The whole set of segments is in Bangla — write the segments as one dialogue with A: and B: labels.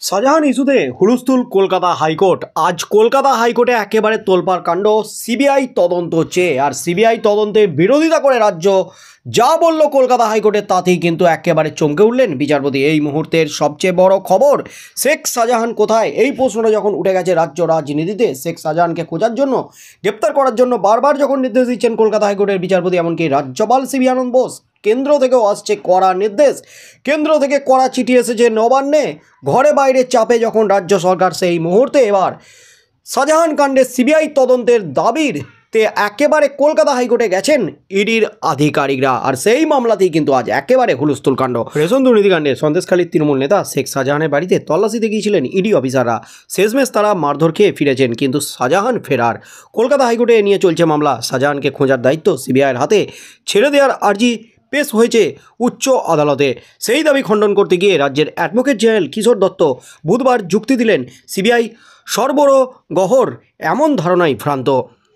A: শাহজাহান ইস্যুতে হুলস্থুল কলকাতা হাইকোর্ট। আজ কলকাতা হাইকোর্টে একেবারে তোলপাড় কাণ্ড। সিবিআই তদন্ত চেয়ে আর সিবিআই তদন্তের বিরোধিতা করে রাজ্য যা বলল কলকাতা হাইকোর্টে তাতেই কিন্তু একেবারে চমকে উঠলেন বিচারপতি। এই মুহূর্তের সবচেয়ে বড় খবর, শেখ শাহজাহান কোথায়, এই প্রশ্নটা যখন উঠে গেছে রাজ্য রাজনীতিতে। শেখ শাহজাহানকে খোঁজার জন্য, গ্রেপ্তার করার জন্য বারবার যখন নির্দেশ দিচ্ছেন কলকাতা হাইকোর্টের বিচারপতি, এমনকি রাজ্যপাল সিবি আনন্দ বোস, কেন্দ্র থেকেও আসছে কড়া নির্দেশ, কেন্দ্র থেকে কড়া চিঠি এসেছে নবান্নে। ঘরে বাইরে চাপে যখন রাজ্য সরকার, সেই মুহূর্তে এবার শাহজাহান কাণ্ডে সিবিআই তদন্তের দাবির তে একেবারে কলকাতা হাইকোর্টে গেছেন ইডির আধিকারিকরা। আর সেই মামলাতেই কিন্তু আজ একেবারে হুলস্থুল কাণ্ড। রেশন দুর্নীতিকাণ্ডে সন্দেশখালীর তৃণমূল নেতা শেখ শাহজাহানের বাড়িতে তল্লাশিতে গিয়েছিলেন ইডি অফিসাররা। শেষমেশ তারা মারধর খেয়ে ফিরেছেন, কিন্তু শাহজাহান ফেরার। কলকাতা হাইকোর্টে নিয়ে চলছে মামলা। শাহজাহানকে খোঁজার দায়িত্ব সিবিআইয়ের হাতে। ছেড়ে দেওয়ার আর্জি পেশ হয়েছে উচ্চ আদালতে। সেই দাবি খণ্ডন করতে গিয়ে রাজ্যের অ্যাডভোকেট জেনারেল কিশোর দত্ত বুধবার যুক্তি দিলেন সিবিআই সর্বগহর এমন ধারণাই ভ্রান্ত।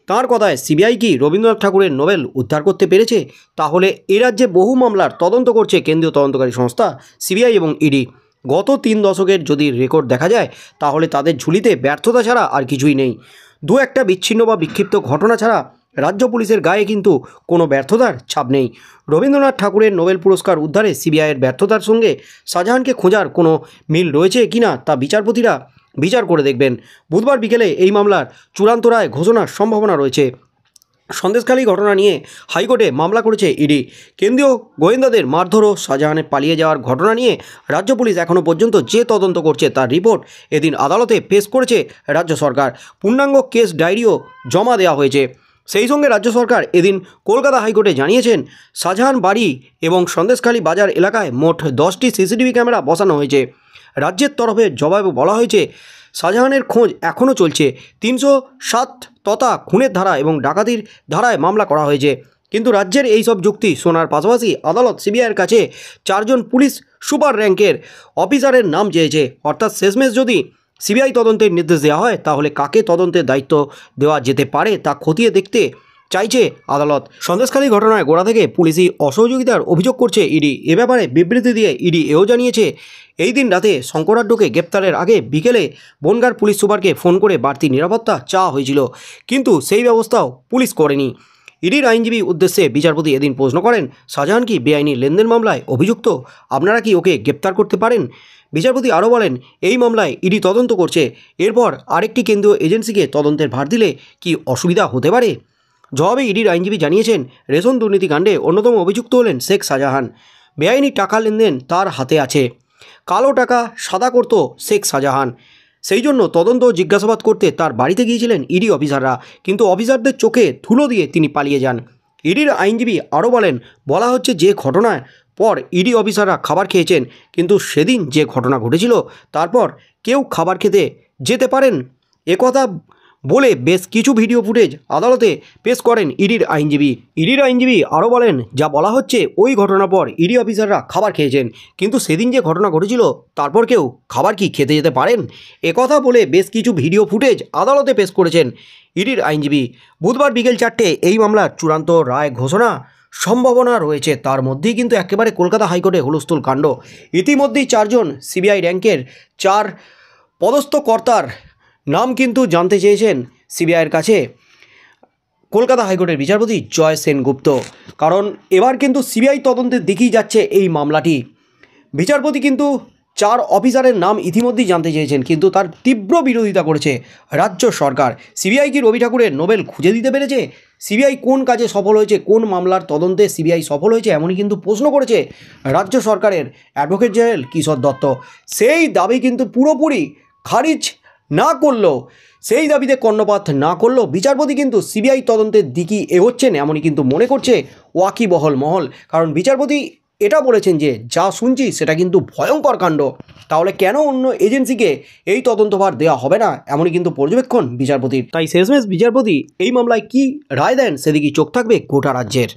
A: তাঁর কথায়, সিবিআই কি রবীন্দ্রনাথ ঠাকুরের নোবেল উদ্ধার করতে পেরেছে? তাহলে এ রাজ্যে বহু মামলার তদন্ত করছে কেন্দ্রীয় তদন্তকারী সংস্থা সিবিআই এবং ইডি। গত 3 দশকের যদি রেকর্ড দেখা যায়, তাহলে তাদের ঝুলিতে ব্যর্থতা ছাড়া আর কিছুই নেই। দু একটা বিচ্ছিন্ন বা বিক্ষিপ্ত ঘটনা ছাড়া রাজ্য পুলিশের গায়ে কিন্তু কোনো ব্যর্থতার ছাপ নেই। রবীন্দ্রনাথ ঠাকুরের নোবেল পুরস্কার উদ্ধারে সিবিআইয়ের ব্যর্থতার সঙ্গে শাহজাহানকে খোঁজার কোনো মিল রয়েছে কিনা তা বিচারপতিরা বিচার করে দেখবেন। বুধবার বিকেলে এই মামলার চূড়ান্ত রায় ঘোষণার সম্ভাবনা রয়েছে। সন্দেশখালী ঘটনা নিয়ে হাইকোর্টে মামলা করেছে ইডি। কেন্দ্রীয় গোয়েন্দাদের মারধর ও শাহজাহানের পালিয়ে যাওয়ার ঘটনা নিয়ে রাজ্য পুলিশ এখনও পর্যন্ত যে তদন্ত করছে তার রিপোর্ট এদিন আদালতে পেশ করেছে রাজ্য সরকার। পূর্ণাঙ্গ কেস ডায়েরিও জমা দেওয়া হয়েছে। সেই সঙ্গে রাজ্য সরকার এদিন কলকাতা হাইকোর্টে জানিয়েছেন, শাহজাহান বাড়ি এবং সন্দেশখালী বাজার এলাকায় মোট 10টি সিসিটিভি ক্যামেরা বসানো হয়েছে। রাজ্যের তরফে জবাবে বলা হয়েছে, শাহজাহানের খোঁজ এখনও চলছে। 307 তথা খুনের ধারা এবং ডাকাতির ধারায় মামলা করা হয়েছে। কিন্তু রাজ্যের এই সব যুক্তি শোনার পাশাপাশি আদালত সিবিআইয়ের কাছে 4 জন পুলিশ সুপার র্যাঙ্কের অফিসারের নাম চেয়েছে। অর্থাৎ শেষমেশ যদি সিবিআই তদন্তের নির্দেশ দেওয়া হয়, তাহলে কাকে তদন্তের দায়িত্ব দেওয়া যেতে পারে তা খতিয়ে দেখতে চাইছে আদালত। সন্দেশখালী ঘটনায় গোড়া থেকে পুলিশি অসহযোগিতার অভিযোগ করছে ইডি। এ ব্যাপারে বিবৃতি দিয়ে ইডি এও জানিয়েছে, এই দিন রাতে শঙ্করাড্ডকে গ্রেপ্তারের আগে বিকেলে বনগাঁর পুলিশ সুপারকে ফোন করে বাড়তি নিরাপত্তা চাওয়া হয়েছিল, কিন্তু সেই ব্যবস্থাও পুলিশ করেনি। ইডির আইনজীবী উদ্দেশ্যে বিচারপতি এদিন প্রশ্ন করেন, শাহজাহান কি বেআইনি লেনদেন মামলায় অভিযুক্ত? আপনারা কি ওকে গ্রেপ্তার করতে পারেন? বিচারপতি আরও বলেন, এই মামলায় ইডি তদন্ত করছে, এরপর আরেকটি কেন্দ্রীয় এজেন্সিকে তদন্তের ভার দিলে কি অসুবিধা হতে পারে? জবাবে ইডির আইনজীবী জানিয়েছেন, রেশন দুর্নীতিকাণ্ডে অন্যতম অভিযুক্ত হলেন শেখ শাহজাহান। বেআইনি টাকা লেনদেন তার হাতে আছে। কালো টাকা সাদা করত শেখ শাহজাহান। সেই জন্য তদন্ত ও জিজ্ঞাসাবাদ করতে তার বাড়িতে গিয়েছিলেন ইডি অফিসাররা, কিন্তু অফিসারদের চোখে ধুলো দিয়ে তিনি পালিয়ে যান। ইডির আইনজীবী আরও বলেন, বলা হচ্ছে যে ঘটনার পর ইডি অফিসাররা খাবার খেয়েছেন, কিন্তু সেদিন যে ঘটনা ঘটেছিল তারপর কেউ খাবার খেতে যেতে পারেন একথা বলে বেশ কিছু ভিডিও ফুটেজ আদালতে পেশ করেন ইডির আইনজীবী। ইডির আইনজীবী আরও বলেন, যা বলা হচ্ছে ওই ঘটনার পর ইডি অফিসাররা খাবার খেয়েছেন, কিন্তু সেদিন যে ঘটনা ঘটেছিল তারপর কেউ খাবার কি খেতে যেতে পারেন একথা বলে বেশ কিছু ভিডিও ফুটেজ আদালতে পেশ করেছেন ইডির আইনজীবী। বুধবার বিকেল 4টে এই মামলার চূড়ান্ত রায় ঘোষণা সম্ভাবনা রয়েছে। তার মধ্যেই কিন্তু একেবারে কলকাতা হাইকোর্টে হুলস্থুল কাণ্ড। ইতিমধ্যেই 4 জন সিবিআই র্যাঙ্কের 4 পদস্থ কর্তার নাম কিন্তু জানতে চেয়েছেন সিবিআইয়ের কাছে কলকাতা হাইকোর্টের বিচারপতি জয় সেনগুপ্ত। কারণ এবার কিন্তু সিবিআই তদন্তের দিকেই যাচ্ছে এই মামলাটি। বিচারপতি কিন্তু 4 অফিসারের নাম ইতিমধ্যেই জানতে চেয়েছেন, কিন্তু তার তীব্র বিরোধিতা করেছে রাজ্য সরকার। সিবিআই কি রবি ঠাকুরের নোবেল খুঁজে দিতে পেরেছে? সিবিআই কোন কাজে সফল হয়েছে, কোন মামলার তদন্তে সিবিআই সফল হয়েছে, এমনই কিন্তু প্রশ্ন করেছে রাজ্য সরকারের অ্যাডভোকেট জেনারেল কিশোর দত্ত। সেই দাবি কিন্তু পুরোপুরি খারিজ না করলেও, সেই দাবিতে কর্ণপাত না করলেও বিচারপতি কিন্তু সিবিআই তদন্তের দিকেই এগোচ্ছেন, এমনই কিন্তু মনে করছে ওয়াকিবহল মহল। কারণ বিচারপতি এটা বলেছেন যে যা শুনছি সেটা কিন্তু ভয়ঙ্কর কাণ্ড। তাহলে কেন অন্য এজেন্সিকে এই তদন্তভার দেওয়া হবে না, এমনই কিন্তু পর্যবেক্ষণ বিচারপতির। তাই শেষমেশ বিচারপতি এই মামলায় কি রায় দেন সেদিকেই চোখ থাকবে গোটা রাজ্যের।